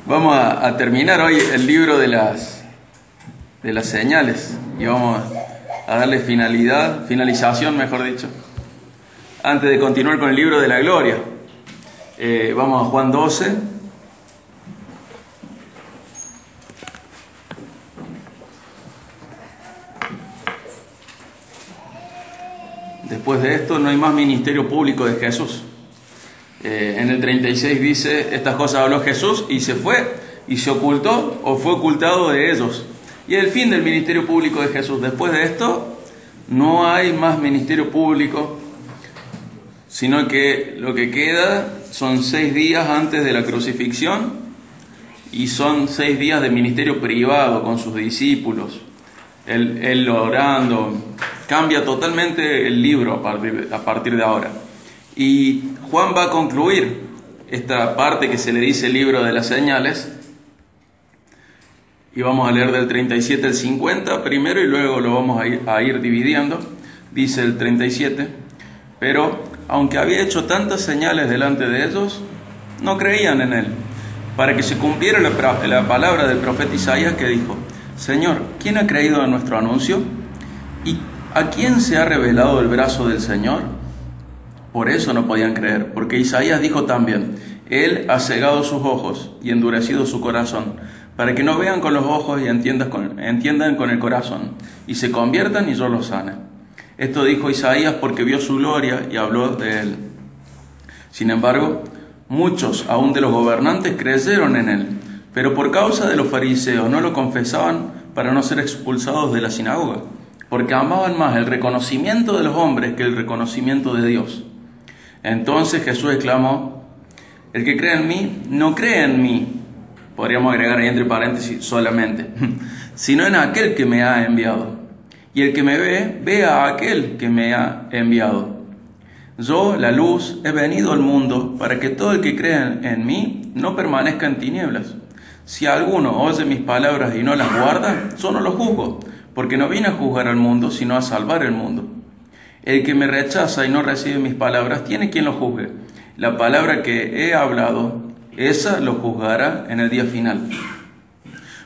Vamos a terminar hoy el libro de las señales y vamos a darle finalización, mejor dicho, antes de continuar con el libro de la gloria. Vamos a Juan 12. Después de esto no hay más ministerio público de Jesús. En el 36 dice: estas cosas habló Jesús y se fue y se ocultó o fue ocultado de ellos. Y el fin del ministerio público de Jesús. Después de esto no hay más ministerio público, sino que lo que queda son 6 días antes de la crucifixión y son 6 días de ministerio privado con sus discípulos, él orando. Cambia totalmente el libro a partir de ahora. Y Juan va a concluir esta parte que se le dice el libro de las señales. Y vamos a leer del 37 al 50 primero y luego lo vamos a ir dividiendo. Dice el 37: pero aunque había hecho tantas señales delante de ellos, no creían en él, para que se cumpliera la palabra del profeta Isaías, que dijo: Señor, ¿quién ha creído en nuestro anuncio? ¿Y a quién se ha revelado el brazo del Señor? Por eso no podían creer, porque Isaías dijo también: Él ha cegado sus ojos y endurecido su corazón, para que no vean con los ojos y entiendan con el corazón, y se conviertan y yo los sane. Esto dijo Isaías porque vio su gloria y habló de él. Sin embargo, muchos aún de los gobernantes creyeron en él, pero por causa de los fariseos no lo confesaban para no ser expulsados de la sinagoga, porque amaban más el reconocimiento de los hombres que el reconocimiento de Dios. Entonces Jesús exclamó: el que cree en mí, no cree en mí, podríamos agregar ahí entre paréntesis solamente, sino en aquel que me ha enviado. Y el que me ve, ve a aquel que me ha enviado. Yo, la luz, he venido al mundo para que todo el que cree en mí no permanezca en tinieblas. Si alguno oye mis palabras y no las guarda, yo no lo juzgo, porque no vine a juzgar al mundo, sino a salvar el mundo. El que me rechaza y no recibe mis palabras, tiene quien lo juzgue. La palabra que he hablado, esa lo juzgará en el día final.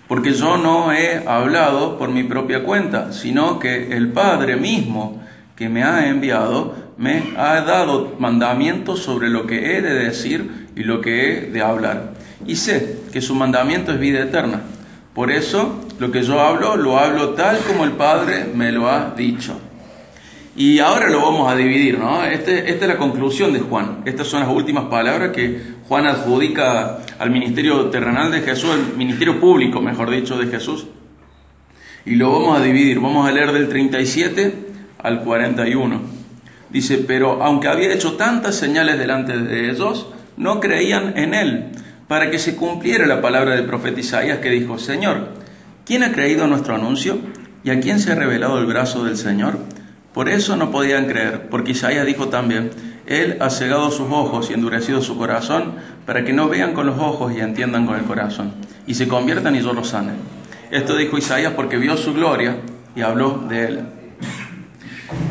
Porque yo no he hablado por mi propia cuenta, sino que el Padre mismo que me ha enviado me ha dado mandamientos sobre lo que he de decir y lo que he de hablar. Y sé que su mandamiento es vida eterna. Por eso, lo que yo hablo, lo hablo tal como el Padre me lo ha dicho. Y ahora lo vamos a dividir, ¿no? Esta es la conclusión de Juan. Estas son las últimas palabras que Juan adjudica al ministerio terrenal de Jesús, al ministerio público, mejor dicho, de Jesús. Y lo vamos a dividir. Vamos a leer del 37 al 41. Dice: pero aunque había hecho tantas señales delante de ellos, no creían en él, para que se cumpliera la palabra del profeta Isaías, que dijo: Señor, ¿quién ha creído nuestro anuncio? ¿Y a quién se ha revelado el brazo del Señor? Por eso no podían creer, porque Isaías dijo también: Él ha cegado sus ojos y endurecido su corazón, para que no vean con los ojos y entiendan con el corazón, y se conviertan y yo los sane. Esto dijo Isaías porque vio su gloria y habló de él.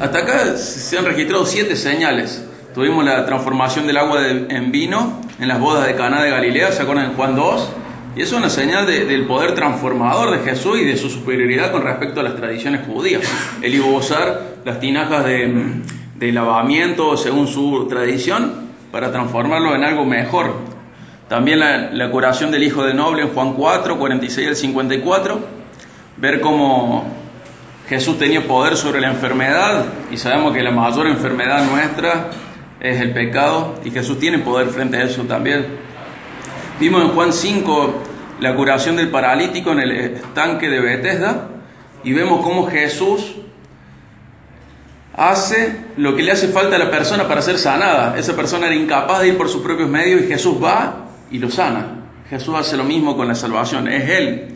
Hasta acá se han registrado 7 señales. Tuvimos la transformación del agua en vino en las bodas de Caná de Galilea, ¿se acuerdan? En Juan 2. Y eso es una señal del poder transformador de Jesús y de su superioridad con respecto a las tradiciones judías. Él iba a usar las tinajas de lavamiento según su tradición para transformarlo en algo mejor. También la curación del hijo del noble en Juan 4, 46 al 54. Ver cómo Jesús tenía poder sobre la enfermedad, y sabemos que la mayor enfermedad nuestra es el pecado, y Jesús tiene poder frente a eso también. Vimos en Juan 5 la curación del paralítico en el estanque de Betesda, y vemos cómo Jesús hace lo que le hace falta a la persona para ser sanada. Esa persona era incapaz de ir por sus propios medios y Jesús va y lo sana. Jesús hace lo mismo con la salvación. Es Él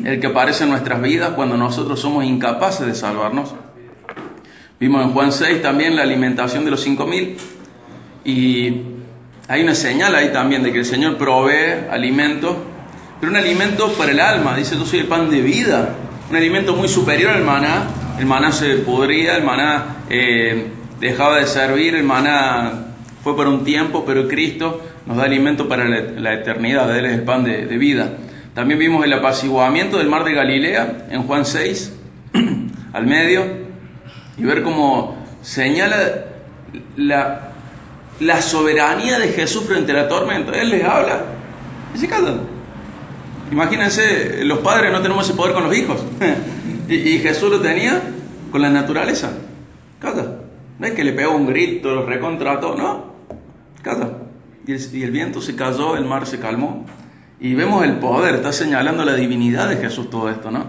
el que aparece en nuestras vidas cuando nosotros somos incapaces de salvarnos. Vimos en Juan 6 también la alimentación de los 5.000, y hay una señal ahí también de que el Señor provee alimento, pero un alimento para el alma. Dice: yo soy el pan de vida. Un alimento muy superior al maná. El maná se pudría, el maná dejaba de servir, el maná fue por un tiempo, pero Cristo nos da alimento para la eternidad. Él es el pan de vida. También vimos el apaciguamiento del mar de Galilea en Juan 6, al medio, y ver cómo señala la soberanía de Jesús frente a la tormenta. Él les habla y se callan. Imagínense, los padres no tenemos ese poder con los hijos. y Jesús lo tenía con la naturaleza. Calla. No es que le pegó un grito, lo recontrató, no. Calla. Y el viento se calló, el mar se calmó. Y vemos el poder, está señalando la divinidad de Jesús todo esto, ¿no?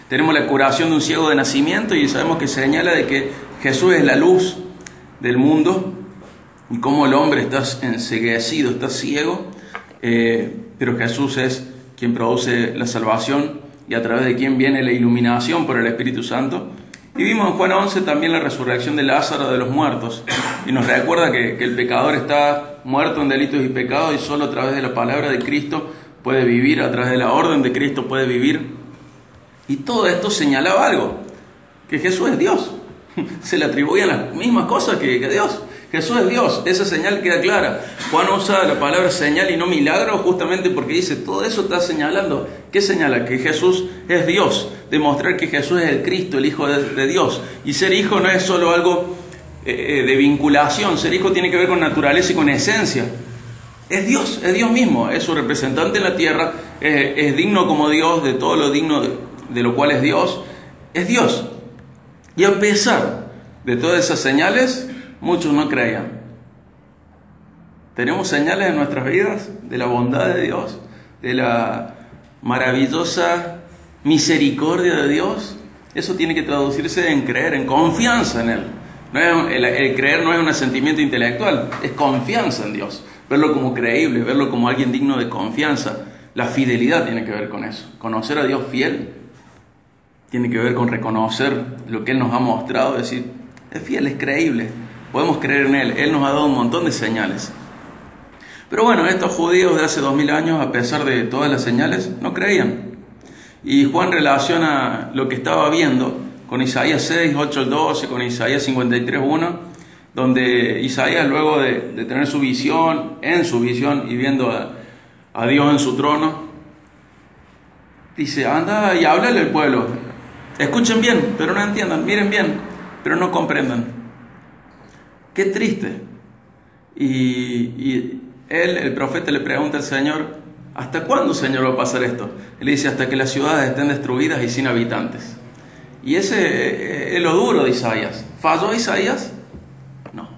Tenemos la curación de un ciego de nacimiento y sabemos que señala de que Jesús es la luz del mundo y cómo el hombre está enceguecido, está ciego, pero Jesús es quien produce la salvación y a través de quien viene la iluminación por el Espíritu Santo. Y vimos en Juan 11 también la resurrección de Lázaro de los muertos y nos recuerda que el pecador está muerto en delitos y pecados y solo a través de la palabra de Cristo puede vivir, a través de la orden de Cristo puede vivir. Y todo esto señalaba algo, que Jesús es Dios. Se le atribuían las mismas cosas que Dios. Jesús es Dios, esa señal queda clara. Juan usa la palabra señal y no milagro justamente porque dice, todo eso está señalando. ¿Qué señala? Que Jesús es Dios, demostrar que Jesús es el Cristo, el Hijo de Dios. Y ser hijo no es solo algo de vinculación, ser hijo tiene que ver con naturaleza y con esencia. Es Dios mismo, es su representante en la tierra, es digno como Dios, de todo lo digno de lo cual es Dios. Y a pesar de todas esas señales, muchos no creían. Tenemos señales en nuestras vidas de la bondad de Dios, de la maravillosa misericordia de Dios. Eso tiene que traducirse en creer, en confianza en Él. El creer no es un asentimiento intelectual, es confianza en Dios. Verlo como creíble, verlo como alguien digno de confianza. La fidelidad tiene que ver con eso. Conocer a Dios fiel tiene que ver con reconocer lo que Él nos ha mostrado, decir, es fiel, es creíble, podemos creer en Él. Él nos ha dado un montón de señales. Pero bueno, estos judíos de hace 2000 años, a pesar de todas las señales, no creían. Y Juan relaciona lo que estaba viendo con Isaías 6, 8 al 12, con Isaías 53, 1, donde Isaías, luego de tener su visión y viendo a Dios en su trono, dice, anda y háblale al pueblo. Escuchen bien, pero no entiendan. Miren bien, pero no comprendan. Qué triste. Y él, el profeta, le pregunta al Señor, ¿hasta cuándo, Señor, va a pasar esto? Él dice, hasta que las ciudades estén destruidas y sin habitantes. Y ese es lo duro de Isaías. ¿Falló Isaías? No.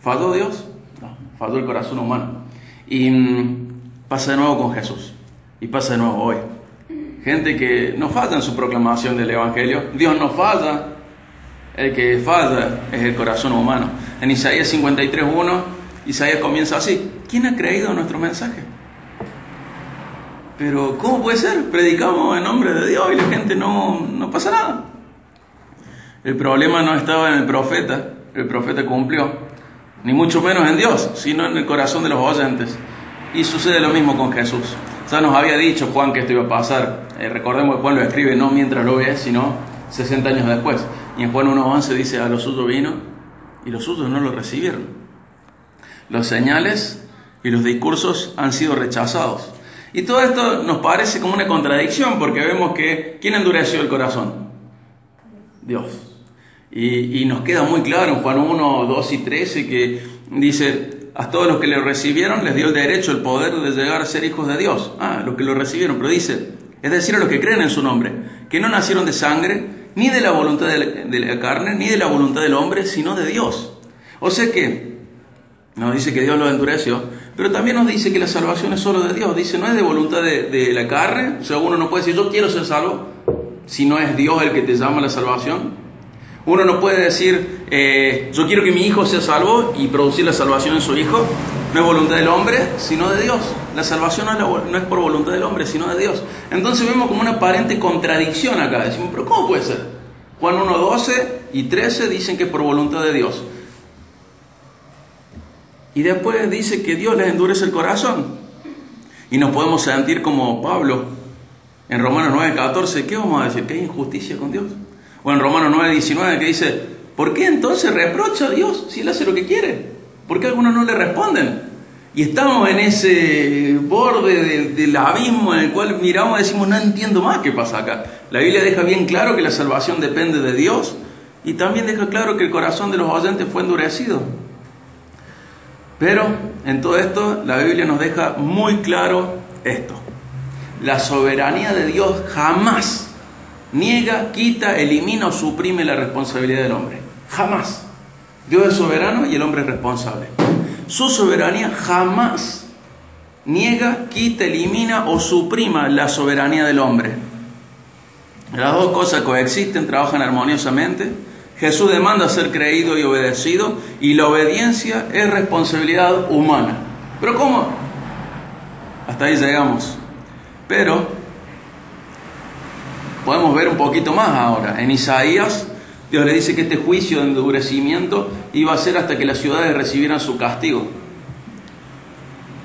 ¿Falló Dios? No. Falló el corazón humano. Y pasa de nuevo con Jesús. Y pasa de nuevo hoy. Gente que no falla en su proclamación del Evangelio. Dios no falla. El que falla es el corazón humano. En Isaías 53:1, Isaías comienza así: ¿quién ha creído nuestro mensaje? Pero ¿cómo puede ser? Predicamos en nombre de Dios y la gente no pasa nada. El problema no estaba en el profeta cumplió, ni mucho menos en Dios, sino en el corazón de los oyentes. Y sucede lo mismo con Jesús. Ya nos había dicho Juan que esto iba a pasar. Recordemos que Juan lo escribe no mientras lo ve, sino 60 años después. Y en Juan 1:11 dice, a los suyos vino y los suyos no lo recibieron. Los señales y los discursos han sido rechazados. Y todo esto nos parece como una contradicción, porque vemos que ¿quién endureció el corazón? Dios. Y nos queda muy claro en Juan 1, 2 y 13 que dice, a todos los que le recibieron les dio el derecho, el poder de llegar a ser hijos de Dios. Los que lo recibieron, pero dice, es decir, a los que creen en su nombre, que no nacieron de sangre, ni de la voluntad de la carne, ni de la voluntad del hombre, sino de Dios. O sea que nos dice que Dios lo endureció, pero también nos dice que la salvación es solo de Dios. Dice, no es de voluntad de la carne. O sea, uno no puede decir, yo quiero ser salvo, si no es Dios el que te llama a la salvación. Uno no puede decir, yo quiero que mi hijo sea salvo y producir la salvación en su hijo. No es voluntad del hombre, sino de Dios. La salvación no es por voluntad del hombre, sino de Dios. Entonces vemos como una aparente contradicción acá. Decimos, pero ¿cómo puede ser? Juan 1, 12 y 13 dicen que es por voluntad de Dios. Y después dice que Dios les endurece el corazón. Y nos podemos sentir como Pablo en Romanos 9, 14. ¿Qué vamos a decir? ¿Que hay injusticia con Dios? O en Romanos 9, 19 que dice, ¿por qué entonces reprocha a Dios si Él hace lo que quiere? ¿Por qué algunos no le responden? Y estamos en ese borde del abismo en el cual miramos y decimos, no entiendo más qué pasa acá. La Biblia deja bien claro que la salvación depende de Dios y también deja claro que el corazón de los oyentes fue endurecido. Pero en todo esto la Biblia nos deja muy claro esto. La soberanía de Dios jamás niega, quita, elimina o suprime la responsabilidad del hombre. Jamás. Dios es soberano y el hombre es responsable. Su soberanía jamás niega, quita, elimina o suprima la soberanía del hombre. Las dos cosas coexisten, trabajan armoniosamente. Jesús demanda ser creído y obedecido, y la obediencia es responsabilidad humana. ¿Pero cómo? Hasta ahí llegamos. Pero podemos ver un poquito más ahora. En Isaías, Dios le dice que este juicio de endurecimiento iba a ser hasta que las ciudades recibieran su castigo.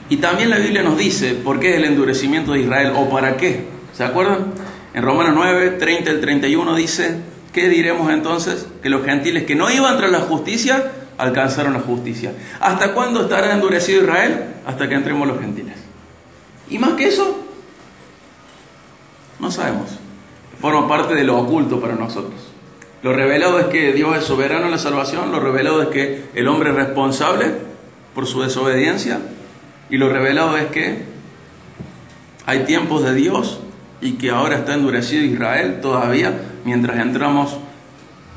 Y también la Biblia nos dice por qué es el endurecimiento de Israel o para qué. ¿Se acuerdan? En Romanos 9, 30 al 31 dice, ¿qué diremos entonces? Que los gentiles que no iban tras la justicia, alcanzaron la justicia. ¿Hasta cuándo estará endurecido Israel? Hasta que entremos los gentiles. ¿Y más que eso? No sabemos. Forma parte de lo oculto para nosotros. Lo revelado es que Dios es soberano en la salvación. Lo revelado es que el hombre es responsable por su desobediencia. Y lo revelado es que hay tiempos de Dios y que ahora está endurecido Israel todavía mientras entramos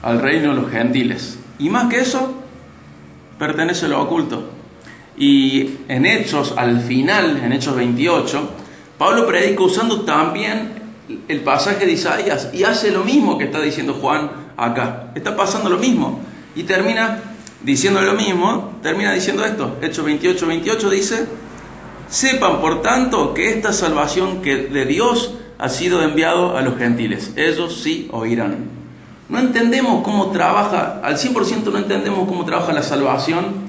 al reino de los gentiles. Y más que eso, pertenece a lo oculto. Y en Hechos, al final, en Hechos 28, Pablo predica usando también el pasaje de Isaías y hace lo mismo que está diciendo Juan acá. Está pasando lo mismo y termina diciendo lo mismo, termina diciendo esto. Hechos 28, 28 dice: sepan por tanto que esta salvación que de Dios ha sido enviado a los gentiles, ellos sí oirán. No entendemos cómo trabaja, al 100% no entendemos cómo trabaja la salvación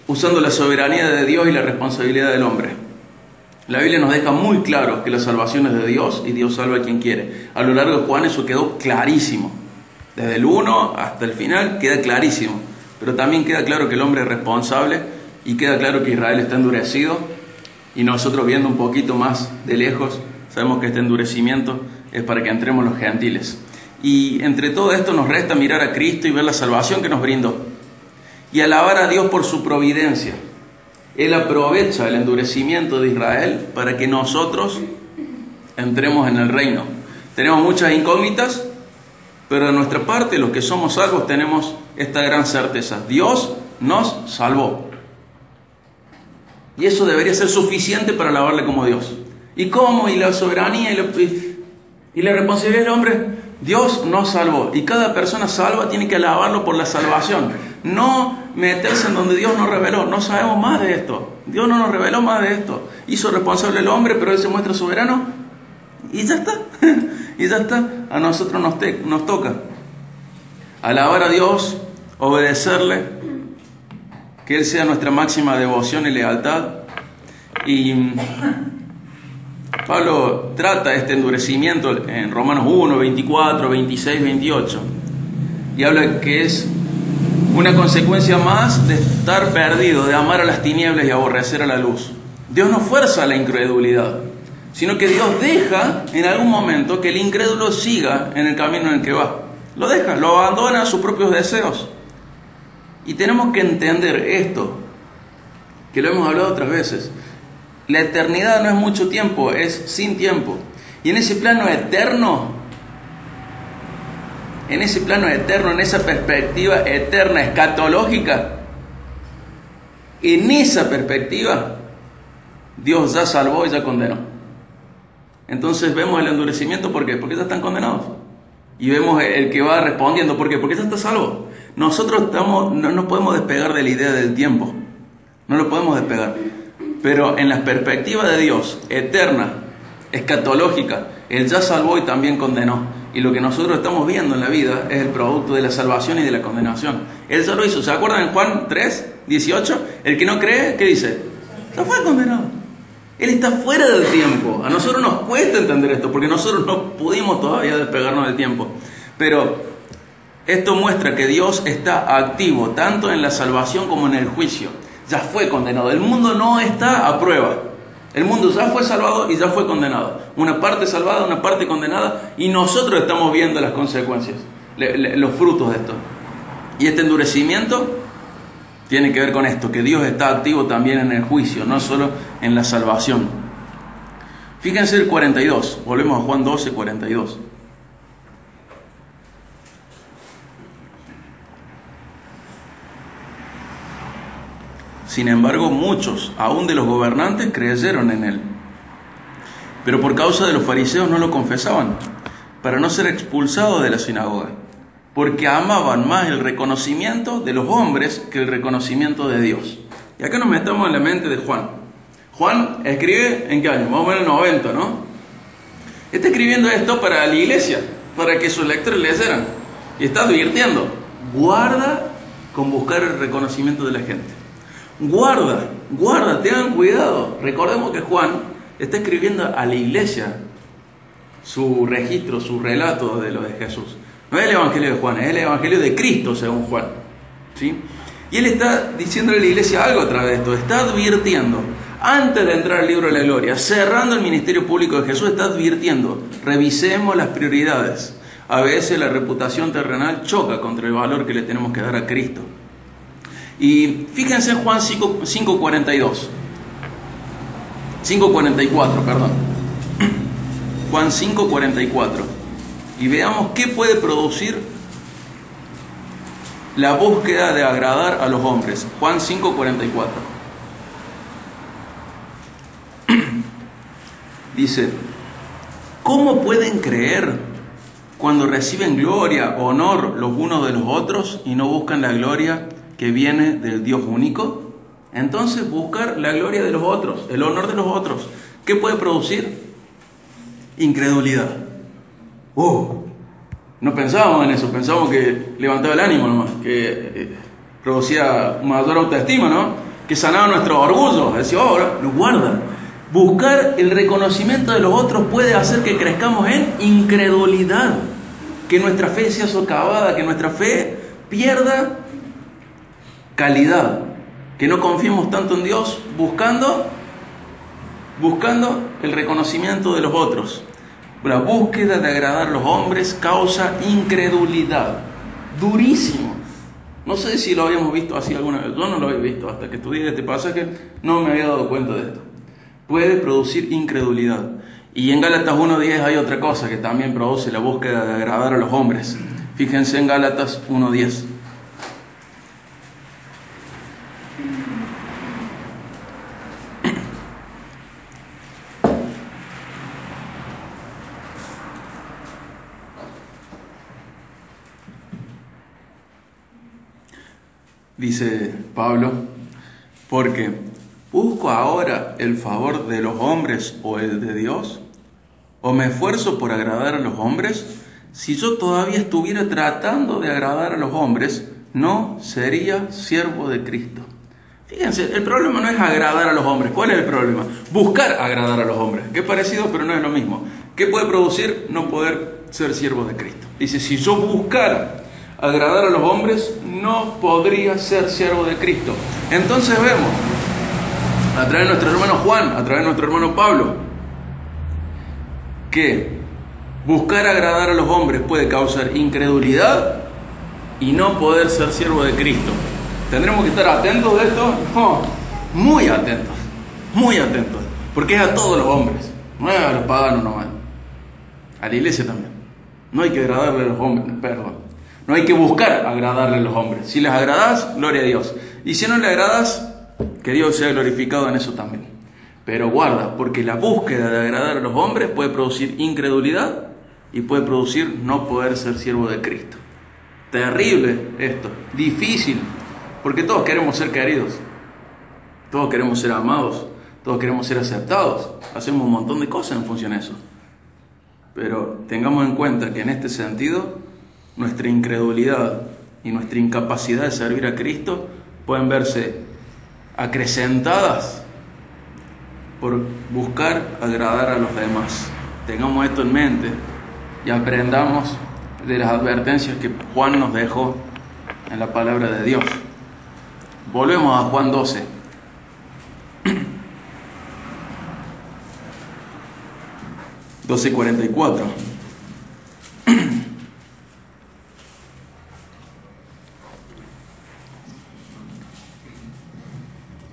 usando la soberanía de Dios y la responsabilidad del hombre. La Biblia nos deja muy claro que la salvación es de Dios y Dios salva a quien quiere. A lo largo de Juan eso quedó clarísimo. Desde el 1 hasta el final queda clarísimo. Pero también queda claro que el hombre es responsable y queda claro que Israel está endurecido. Y nosotros viendo un poquito más de lejos sabemos que este endurecimiento es para que entremos los gentiles. Y entre todo esto nos resta mirar a Cristo y ver la salvación que nos brindó. Y alabar a Dios por su providencia. Él aprovecha el endurecimiento de Israel para que nosotros entremos en el reino. Tenemos muchas incógnitas, pero de nuestra parte, los que somos salvos, tenemos esta gran certeza. Dios nos salvó. Y eso debería ser suficiente para alabarle como Dios. ¿Y cómo? ¿Y la soberanía? ¿Y la responsabilidad del hombre? Dios nos salvó. Y cada persona salva tiene que alabarlo por la salvación. No meterse en donde Dios nos reveló. No sabemos más de esto. Dios no nos reveló más de esto. Hizo responsable el hombre, pero Él se muestra soberano. Y ya está. Y ya está. A nosotros nos toca alabar a Dios, obedecerle, que Él sea nuestra máxima devoción y lealtad. Y Pablo trata este endurecimiento en Romanos 1, 24, 26, 28. Y habla que es una consecuencia más de estar perdido, de amar a las tinieblas y aborrecer a la luz. Dios no fuerza la incredulidad, sino que Dios deja en algún momento que el incrédulo siga en el camino en el que va. Lo deja, lo abandona a sus propios deseos. Y tenemos que entender esto, que lo hemos hablado otras veces. La eternidad no es mucho tiempo, es sin tiempo. Y en ese plano eterno, en esa perspectiva eterna, escatológica, en esa perspectiva, Dios ya salvó y ya condenó. Entonces vemos el endurecimiento, ¿por qué? Porque ya están condenados. Y vemos el que va respondiendo, ¿por qué? Porque ya está salvo. Nosotros no nos podemos despegar de la idea del tiempo. No lo podemos despegar. Pero en la perspectiva de Dios, eterna, escatológica, Él ya salvó y también condenó. Y lo que nosotros estamos viendo en la vida es el producto de la salvación y de la condenación. Él ya lo hizo. ¿Se acuerdan en Juan 3, 18? El que no cree, ¿qué dice? Ya fue condenado. Él está fuera del tiempo. A nosotros nos cuesta entender esto, porque nosotros no pudimos todavía despegarnos del tiempo. Pero Esto muestra que Dios está activo tanto en la salvación como en el juicio. Ya fue condenado. El mundo no está a prueba. El mundo ya fue salvado y ya fue condenado. Una parte salvada, una parte condenada, y nosotros estamos viendo las consecuencias, los frutos de esto. Y este endurecimiento tiene que ver con esto, que Dios está activo también en el juicio, no solo en la salvación. Fíjense el 42, volvemos a Juan 12, 42. Sin embargo, muchos, aún de los gobernantes, creyeron en él. Pero por causa de los fariseos no lo confesaban, para no ser expulsados de la sinagoga, porque amaban más el reconocimiento de los hombres que el reconocimiento de Dios. Y acá nos metamos en la mente de Juan. Juan escribe, ¿en qué año? Más o menos 90, ¿no? Está escribiendo esto para la iglesia, para que sus lectores leyeran. Y está advirtiendo, guarda con buscar el reconocimiento de la gente. Guarda, tengan cuidado. Recordemos que Juan está escribiendo a la iglesia su registro, su relato de lo de Jesús. No es el evangelio de Juan, es el evangelio de Cristo según Juan, ¿sí? Y él está diciéndole a la iglesia algo a través de esto. Está advirtiendo, antes de entrar al libro de la gloria, cerrando el ministerio público de Jesús, está advirtiendo, revisemos las prioridades. A veces la reputación terrenal choca contra el valor que le tenemos que dar a Cristo. Y fíjense en Juan 5:42. 5:44, perdón. Juan 5:44. Y veamos qué puede producir la búsqueda de agradar a los hombres. Juan 5:44. Dice, ¿cómo pueden creer cuando reciben gloria, honor los unos de los otros y no buscan la gloria que viene del Dios único? Entonces buscar la gloria de los otros, el honor de los otros, ¿qué puede producir? Incredulidad. No pensábamos en eso, pensábamos que levantaba el ánimo nomás, que producía mayor autoestima, ¿no? Que sanaba nuestro orgullo. Decía, ahora nos guarda. Buscar el reconocimiento de los otros puede hacer que crezcamos en incredulidad, que nuestra fe sea socavada, que nuestra fe pierda calidad, que no confiemos tanto en Dios buscando el reconocimiento de los otros. La búsqueda de agradar a los hombres causa incredulidad. Durísimo. No sé si lo habíamos visto así alguna vez. Yo no lo había visto hasta que estudié este pasaje. No me había dado cuenta de esto. Puede producir incredulidad. Y en Gálatas 1:10 hay otra cosa que también produce la búsqueda de agradar a los hombres. Fíjense en Gálatas 1:10. Dice Pablo, porque ¿busco ahora el favor de los hombres o el de Dios? ¿O me esfuerzo por agradar a los hombres? Si yo todavía estuviera tratando de agradar a los hombres, no sería siervo de Cristo. Fíjense, el problema no es agradar a los hombres. ¿Cuál es el problema? Buscar agradar a los hombres, que es parecido pero no es lo mismo. ¿Qué puede producir? No poder ser siervo de Cristo. Dice, si yo buscara agradar a los hombres, no podría ser siervo de Cristo. Entonces vemos, a través de nuestro hermano Juan, a través de nuestro hermano Pablo, que buscar agradar a los hombres puede causar incredulidad y no poder ser siervo de Cristo. ¿Tendremos que estar atentos de esto? No, muy atentos, porque es a todos los hombres, no es a los paganos nomás, a la iglesia también. No hay que agradarle a los hombres, perdón. No hay que buscar agradarle a los hombres. Si les agradás, gloria a Dios. Y si no le agradás, que Dios sea glorificado en eso también. Pero guarda, porque la búsqueda de agradar a los hombres puede producir incredulidad y puede producir no poder ser siervo de Cristo. Terrible esto, difícil, porque todos queremos ser queridos, todos queremos ser amados, todos queremos ser aceptados. Hacemos un montón de cosas en función de eso. Pero tengamos en cuenta que en este sentido, nuestra incredulidad y nuestra incapacidad de servir a Cristo pueden verse acrecentadas por buscar agradar a los demás. Tengamos esto en mente y aprendamos de las advertencias que Juan nos dejó en la palabra de Dios. Volvemos a Juan 12. (12:44).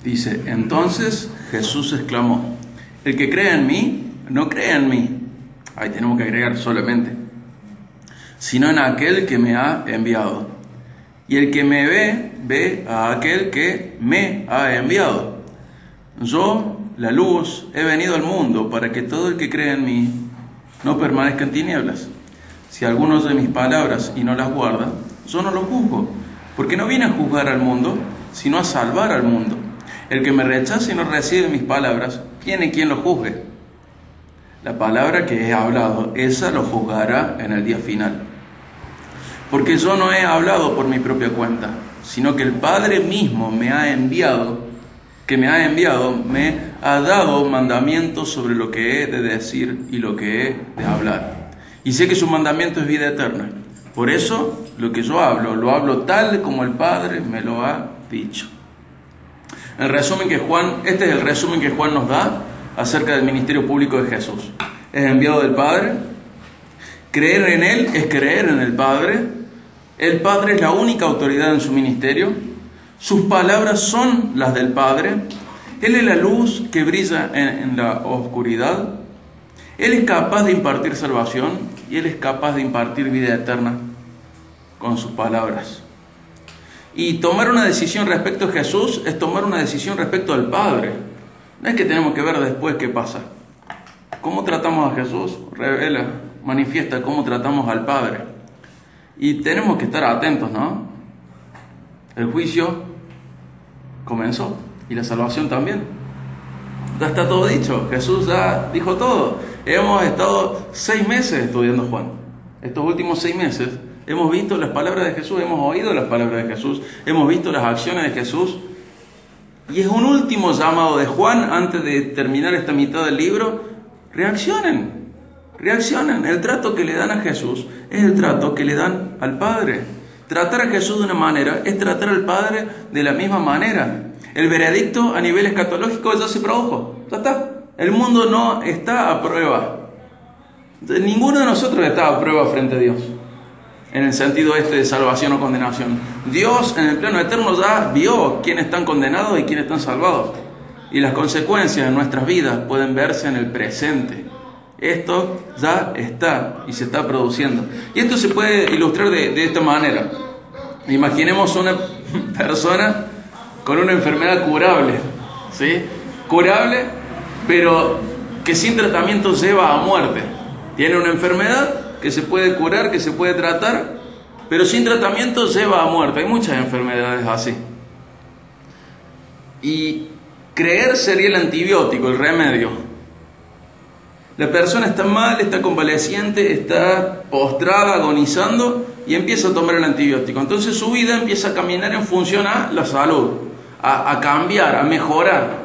Dice: entonces Jesús exclamó: el que cree en mí, no cree en mí, ahí tenemos que agregar solamente, sino en aquel que me ha enviado. Y el que me ve, ve a aquel que me ha enviado. Yo, la luz, he venido al mundo para que todo el que cree en mí no permanezca en tinieblas. Si alguno oye mis palabras y no las guarda, yo no lo juzgo, porque no vine a juzgar al mundo, sino a salvar al mundo. El que me rechace y no recibe mis palabras, tiene quien lo juzgue. La palabra que he hablado, esa lo juzgará en el día final. Porque yo no he hablado por mi propia cuenta, sino que el Padre mismo me ha enviado, me ha dado mandamientos sobre lo que he de decir y lo que he de hablar. Y sé que su mandamiento es vida eterna. Por eso, lo que yo hablo, lo hablo tal como el Padre me lo ha dicho. Este es el resumen que Juan nos da acerca del ministerio público de Jesús. Es enviado del Padre. Creer en Él es creer en el Padre. El Padre es la única autoridad en su ministerio. Sus palabras son las del Padre. Él es la luz que brilla en la oscuridad. Él es capaz de impartir salvación y Él es capaz de impartir vida eterna con sus palabras. Y tomar una decisión respecto a Jesús es tomar una decisión respecto al Padre. No es que tenemos que ver después qué pasa. Cómo tratamos a Jesús revela, manifiesta cómo tratamos al Padre. Y tenemos que estar atentos, ¿no? El juicio comenzó y la salvación también. Ya está todo dicho. Jesús ya dijo todo. Hemos estado 6 meses estudiando Juan. Estos últimos 6 meses hemos visto las palabras de Jesús, hemos oído las palabras de Jesús, hemos visto las acciones de Jesús. Y es un último llamado de Juan antes de terminar esta mitad del libro. Reaccionen. El trato que le dan a Jesús es el trato que le dan al Padre. Tratar a Jesús de una manera es tratar al Padre de la misma manera. El veredicto a nivel escatológico ya se produjo. Ya está. El mundo no está a prueba. Ninguno de nosotros está a prueba frente a Dios, en el sentido de salvación o condenación. Dios en el plano eterno ya vio quiénes están condenados y quiénes están salvados. Y las consecuencias en nuestras vidas pueden verse en el presente. Esto ya está y se está produciendo. Y esto se puede ilustrar de esta manera. Imaginemos una persona con una enfermedad curable, ¿sí? Curable, pero que sin tratamiento lleva a muerte. Tiene una enfermedad que se puede curar, que se puede tratar, pero sin tratamiento lleva a muerte. Hay muchas enfermedades así. Y creer sería el antibiótico, el remedio. La persona está mal, está convaleciente, está postrada, agonizando y empieza a tomar el antibiótico. Entonces su vida empieza a caminar en función a la salud, a cambiar, a mejorar.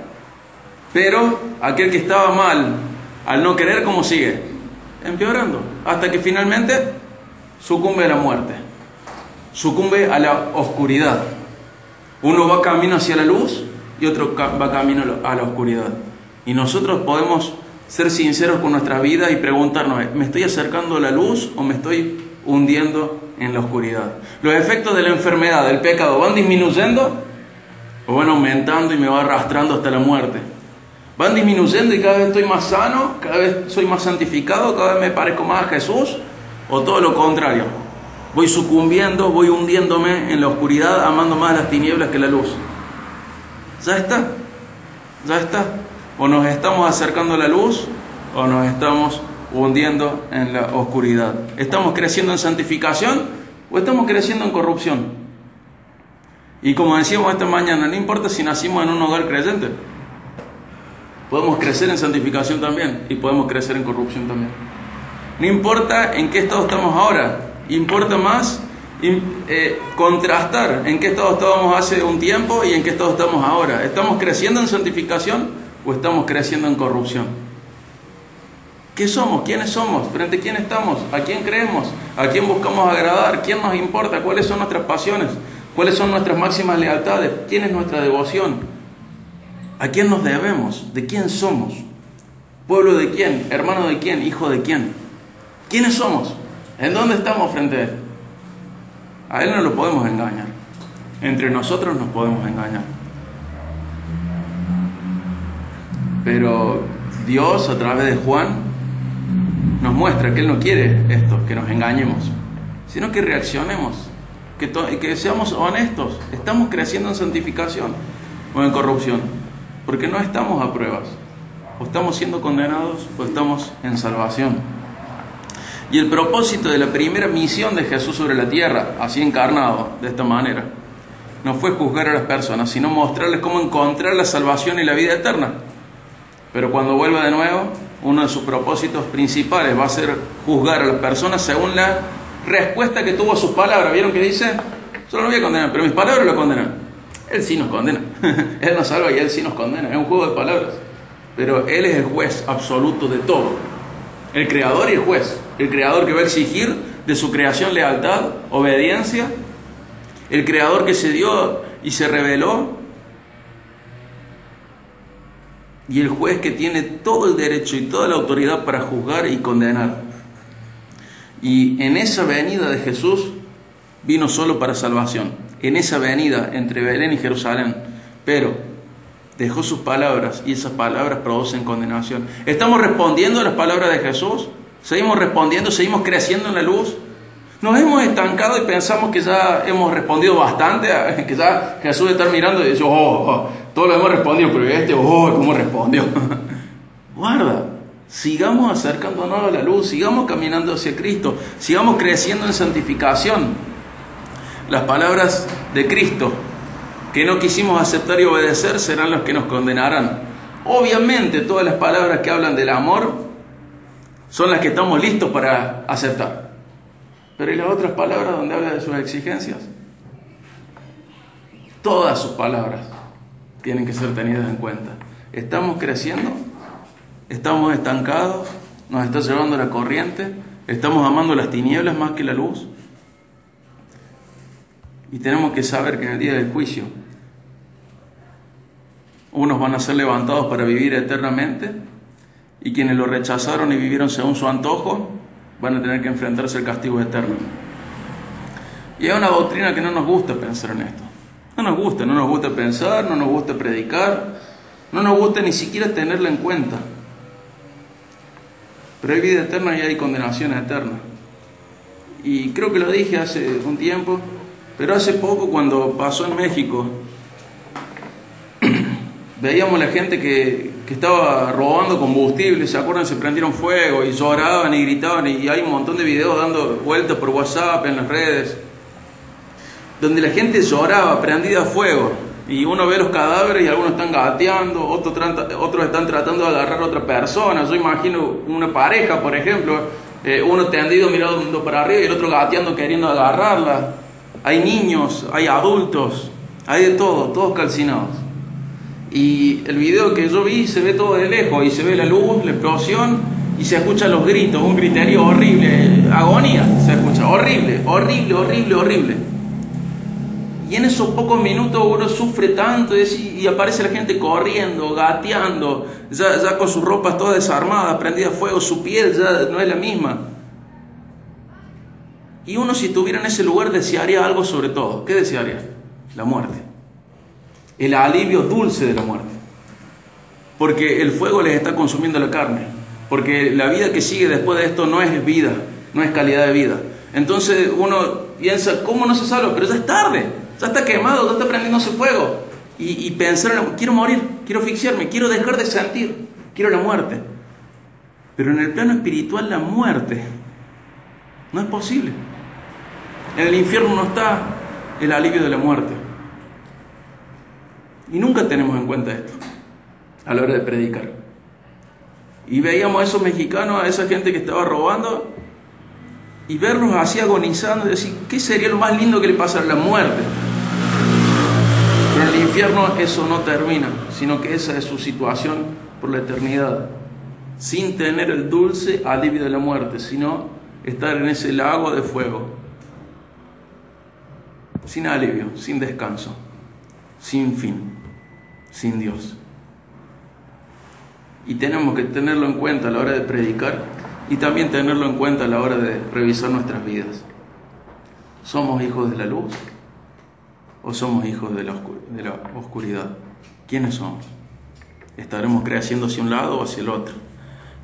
Pero aquel que estaba mal, al no querer, ¿cómo sigue? Empeorando, hasta que finalmente sucumbe a la muerte, sucumbe a la oscuridad. Uno va camino hacia la luz y otro va camino a la oscuridad. Y nosotros podemos ser sinceros con nuestra vida y preguntarnos: ¿me estoy acercando a la luz o me estoy hundiendo en la oscuridad? ¿Los efectos de la enfermedad, del pecado, van disminuyendo o van aumentando y me va arrastrando hasta la muerte? ¿Van disminuyendo y cada vez estoy más sano, cada vez soy más santificado, cada vez me parezco más a Jesús? ¿O todo lo contrario? Voy sucumbiendo, voy hundiéndome en la oscuridad, amando más las tinieblas que la luz. Ya está. O nos estamos acercando a la luz o nos estamos hundiendo en la oscuridad. ¿Estamos creciendo en santificación o estamos creciendo en corrupción? Y como decíamos esta mañana, no importa si nacimos en un hogar creyente, podemos crecer en santificación también y podemos crecer en corrupción también. No importa en qué estado estamos ahora, importa más contrastar en qué estado estábamos hace un tiempo y en qué estado estamos ahora. ¿Estamos creciendo en santificación o estamos creciendo en corrupción? ¿Qué somos? ¿Quiénes somos? ¿Frente a quién estamos? ¿A quién creemos? ¿A quién buscamos agradar? ¿Quién nos importa? ¿Cuáles son nuestras pasiones? ¿Cuáles son nuestras máximas lealtades? ¿Quién es nuestra devoción? ¿A quién nos debemos? ¿De quién somos? ¿Pueblo de quién? ¿Hermano de quién? ¿Hijo de quién? ¿Quiénes somos? ¿En dónde estamos frente a Él? A Él no lo podemos engañar. Entre nosotros nos podemos engañar. Pero Dios, a través de Juan, nos muestra que Él no quiere esto, que nos engañemos, sino que reaccionemos, que seamos honestos. ¿Estamos creciendo en santificación o en corrupción? Porque no estamos a pruebas. O estamos siendo condenados o estamos en salvación. Y el propósito de la primera misión de Jesús sobre la tierra, así encarnado, de esta manera, no fue juzgar a las personas, sino mostrarles cómo encontrar la salvación y la vida eterna. Pero cuando vuelva de nuevo, uno de sus propósitos principales va a ser juzgar a las personas según la respuesta que tuvo a sus palabras. ¿Vieron que dice? Yo no lo voy a condenar, pero mis palabras lo condenan. Él sí nos condena. Él nos salva y Él sí nos condena. Es un juego de palabras. Pero Él es el juez absoluto de todo. El creador y el juez. El creador que va a exigir de su creación lealtad, obediencia. El creador que se dio y se reveló. Y el juez que tiene todo el derecho y toda la autoridad para juzgar y condenar. Y en esa venida de Jesús vino solo para salvación. En esa venida entre Belén y Jerusalén. Pero dejó sus palabras y esas palabras producen condenación. ¿Estamos respondiendo a las palabras de Jesús? ¿Seguimos respondiendo? ¿Seguimos creciendo en la luz? ¿Nos hemos estancado y pensamos que ya hemos respondido bastante? Que ya Jesús está mirando y dice, todos lo hemos respondido, pero ¿cómo respondió? Guarda, sigamos acercándonos a la luz, sigamos caminando hacia Cristo, sigamos creciendo en santificación. Las palabras de Cristo que no quisimos aceptar y obedecer serán los que nos condenarán. Obviamente todas las palabras que hablan del amor son las que estamos listos para aceptar. Pero ¿y las otras palabras donde habla de sus exigencias? Todas sus palabras tienen que ser tenidas en cuenta. ¿Estamos creciendo? ¿Estamos estancados? ¿Nos está llevando la corriente? ¿Estamos amando las tinieblas más que la luz? Y tenemos que saber que en el día del juicio unos van a ser levantados para vivir eternamente y quienes lo rechazaron y vivieron según su antojo van a tener que enfrentarse al castigo eterno. Y hay una doctrina que no nos gusta pensar en esto. No nos gusta pensar, no nos gusta predicar, no nos gusta ni siquiera tenerla en cuenta. Pero hay vida eterna y hay condenación eterna. Y creo que lo dije hace un tiempo, pero hace poco cuando pasó en México, veíamos la gente que estaba robando combustible, ¿se acuerdan? Se prendieron fuego y lloraban y gritaban, y hay un montón de videos dando vueltas por WhatsApp, en las redes, donde la gente lloraba, prendida a fuego, y uno ve los cadáveres y algunos están gateando, otros están tratando de agarrar a otra persona. Yo imagino una pareja, por ejemplo, uno tendido mirando para arriba y el otro gateando queriendo agarrarla. Hay niños, hay adultos, hay de todo, todos calcinados. Y el video que yo vi se ve todo de lejos y se ve la luz, la explosión y se escuchan los gritos, un griterío horrible, agonía, se escucha, horrible, horrible, horrible, horrible. Y en esos pocos minutos uno sufre tanto y aparece la gente corriendo, gateando, ya con sus ropas todas desarmadas, prendida a fuego, su piel ya no es la misma. Y uno, si estuviera en ese lugar, desearía algo sobre todo. ¿Qué desearía? La muerte. El alivio dulce de la muerte. Porque el fuego les está consumiendo la carne. Porque la vida que sigue después de esto no es vida, no es calidad de vida. Entonces uno piensa, ¿cómo no se salva? Pero ya es tarde, ya está quemado, ya está prendiéndose fuego. Y pensar, quiero morir, quiero asfixiarme, quiero dejar de sentir, quiero la muerte. Pero en el plano espiritual la muerte no es posible. En el infierno no está el alivio de la muerte. Y nunca tenemos en cuenta esto a la hora de predicar. Y veíamos a esos mexicanos, a esa gente que estaba robando, y verlos así agonizando y decir, ¿qué sería lo más lindo que le pasara? La muerte. Pero en el infierno eso no termina, sino que esa es su situación por la eternidad. sin tener el dulce alivio de la muerte, sino estar en ese lago de fuego, sin alivio, sin descanso, sin fin, sin Dios. Y tenemos que tenerlo en cuenta a la hora de predicar y también tenerlo en cuenta a la hora de revisar nuestras vidas. ¿Somos hijos de la luz o somos hijos de la oscuridad? ¿Quiénes somos? ¿Estaremos creciendo hacia un lado o hacia el otro?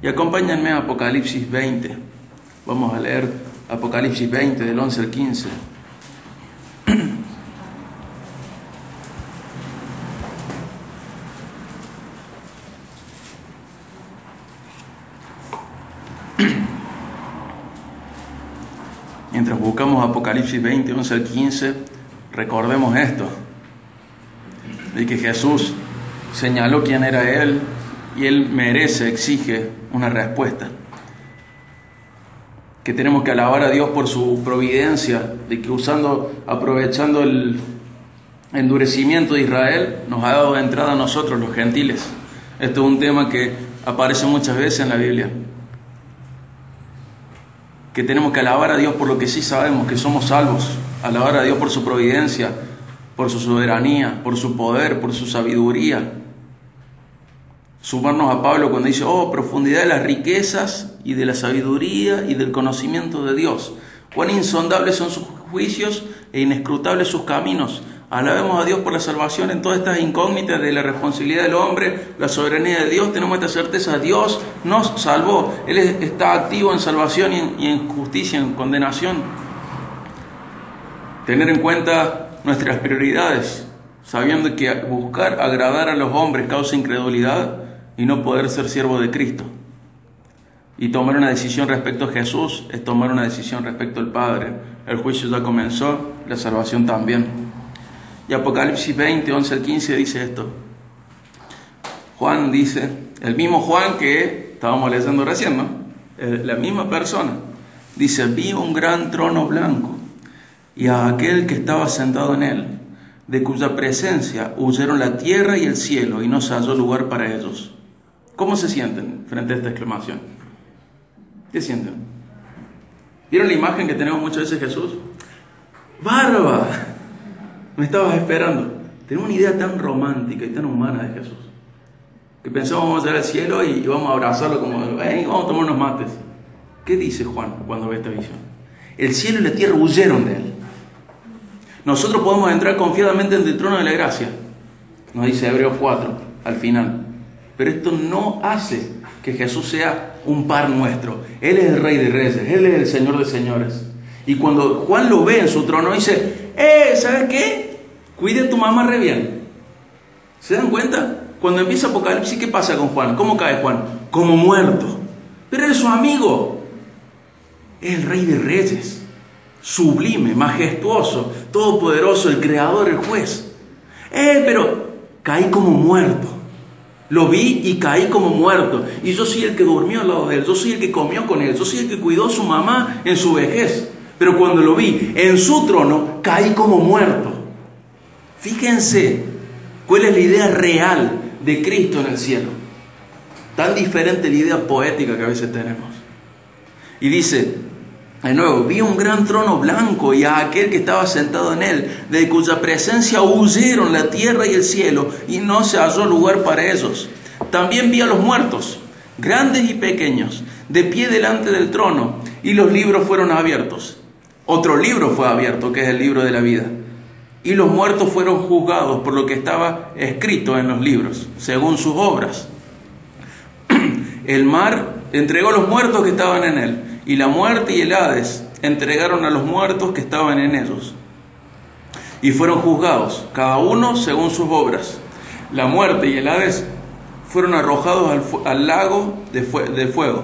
Y acompáñenme a Apocalipsis 20. Vamos a leer Apocalipsis 20 del 11 al 15. Mientras buscamos Apocalipsis 20, 11 al 15, recordemos esto, de que Jesús señaló quién era Él y Él merece, exige una respuesta. Que tenemos que alabar a Dios por su providencia, de que aprovechando el endurecimiento de Israel, nos ha dado de entrada a nosotros los gentiles. Esto es un tema que aparece muchas veces en la Biblia. Que tenemos que alabar a Dios por lo que sí sabemos, que somos salvos. Alabar a Dios por su providencia, por su soberanía, por su poder, por su sabiduría. Sumarnos a Pablo cuando dice, profundidad de las riquezas y de la sabiduría y del conocimiento de Dios. Cuán insondables son sus juicios e inescrutables sus caminos. Alabemos a Dios por la salvación en todas estas incógnitas de la responsabilidad del hombre, la soberanía de Dios. Tenemos esta certeza, Dios nos salvó. Él está activo en salvación y en justicia, en condenación. Tener en cuenta nuestras prioridades, sabiendo que buscar agradar a los hombres causa incredulidad y no poder ser siervo de Cristo. Y tomar una decisión respecto a Jesús es tomar una decisión respecto al Padre. El juicio ya comenzó, la salvación también. Y Apocalipsis 20, 11 al 15 dice esto. Juan dice, el mismo Juan que estábamos leyendo recién, ¿no? La misma persona. Dice, vi un gran trono blanco y a aquel que estaba sentado en él, de cuya presencia huyeron la tierra y el cielo y no se halló lugar para ellos. ¿Cómo se sienten frente a esta exclamación? ¿Qué sienten? ¿Vieron la imagen que tenemos muchas veces de Jesús? ¡Barba! Me estabas esperando. Tenemos una idea tan romántica y tan humana de Jesús, que pensamos vamos a llegar al cielo y vamos a abrazarlo como, vamos a tomar unos mates. ¿Qué dice Juan cuando ve esta visión? El cielo y la tierra huyeron de él. Nosotros podemos entrar confiadamente en el trono de la gracia, nos dice Hebreos 4 al final. Pero esto no hace que Jesús sea un par nuestro. Él es el Rey de Reyes, Él es el Señor de Señores. Y cuando Juan lo ve en su trono dice, ¿sabes qué? Cuide a tu mamá re bien. ¿Se dan cuenta? Cuando empieza Apocalipsis, ¿qué pasa con Juan? ¿Cómo cae Juan? Como muerto. Pero es su amigo. Es el Rey de Reyes. Sublime, majestuoso, todopoderoso, el creador, el juez. Pero caí como muerto. Lo vi y caí como muerto. Y yo soy el que durmió al lado de él. Yo soy el que comió con él. Yo soy el que cuidó a su mamá en su vejez. Pero cuando lo vi en su trono, caí como muerto. Fíjense cuál es la idea real de Cristo en el cielo. Tan diferente la idea poética que a veces tenemos. Y dice, de nuevo, vi un gran trono blanco y a aquel que estaba sentado en él, de cuya presencia huyeron la tierra y el cielo, y no se halló lugar para ellos. También vi a los muertos, grandes y pequeños, de pie delante del trono, y los libros fueron abiertos. Otro libro fue abierto, que es el libro de la vida. Y los muertos fueron juzgados por lo que estaba escrito en los libros, según sus obras. El mar entregó los muertos que estaban en él, y la muerte y el Hades entregaron a los muertos que estaban en ellos. Y fueron juzgados, cada uno según sus obras. La muerte y el Hades fueron arrojados al lago de fuego.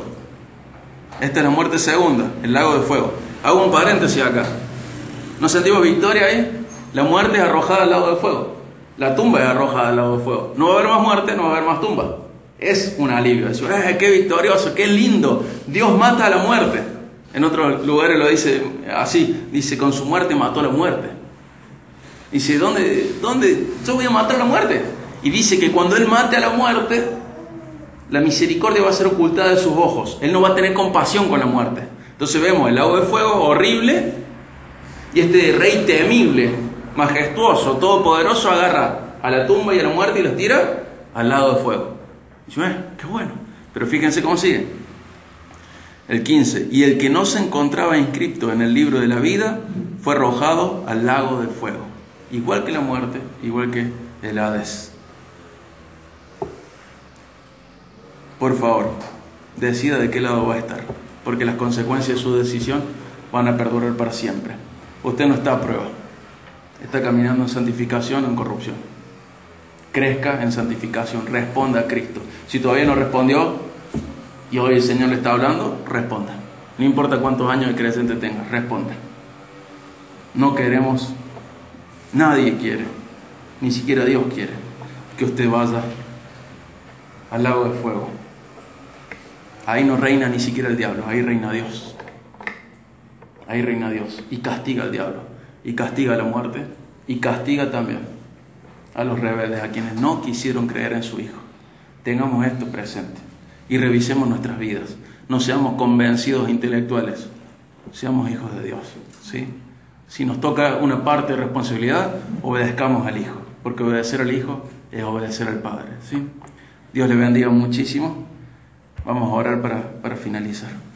Esta es la muerte segunda, el lago de fuego. Hago un paréntesis acá. ¿No sentimos victoria ahí? La muerte es arrojada al lago de fuego. La tumba es arrojada al lago de fuego. No va a haber más muerte, no va a haber más tumba. Es un alivio. Decir, qué victorioso, qué lindo. Dios mata a la muerte. En otros lugares lo dice así. Dice, con su muerte mató la muerte. Dice, ¿dónde? Yo voy a matar a la muerte. Y dice que cuando Él mate a la muerte, la misericordia va a ser ocultada de sus ojos. Él no va a tener compasión con la muerte. Entonces vemos el lago de fuego horrible y este rey temible, majestuoso, todopoderoso, agarra a la tumba y a la muerte y los tira al lago de fuego. Y yo, qué bueno. Pero fíjense cómo sigue. El 15. Y el que no se encontraba inscrito en el libro de la vida fue arrojado al lago de fuego. Igual que la muerte, igual que el Hades. Por favor, decida de qué lado va a estar, porque las consecuencias de su decisión van a perdurar para siempre. Usted no está a prueba, está caminando en santificación o en corrupción. Crezca en santificación, responda a Cristo. Si todavía no respondió y hoy el Señor le está hablando, responda. No importa cuántos años de creyente tenga, responda. No queremos, nadie quiere, ni siquiera Dios quiere que usted vaya al lago de fuego. Ahí no reina ni siquiera el diablo, ahí reina Dios. Ahí reina Dios y castiga al diablo, y castiga a la muerte, y castiga también a los rebeldes, a quienes no quisieron creer en su Hijo. Tengamos esto presente y revisemos nuestras vidas. No seamos convencidos intelectuales, seamos hijos de Dios, ¿sí? Si nos toca una parte de responsabilidad, obedezcamos al Hijo, porque obedecer al Hijo es obedecer al Padre, ¿sí? Dios le bendiga muchísimo. Vamos a orar para finalizar.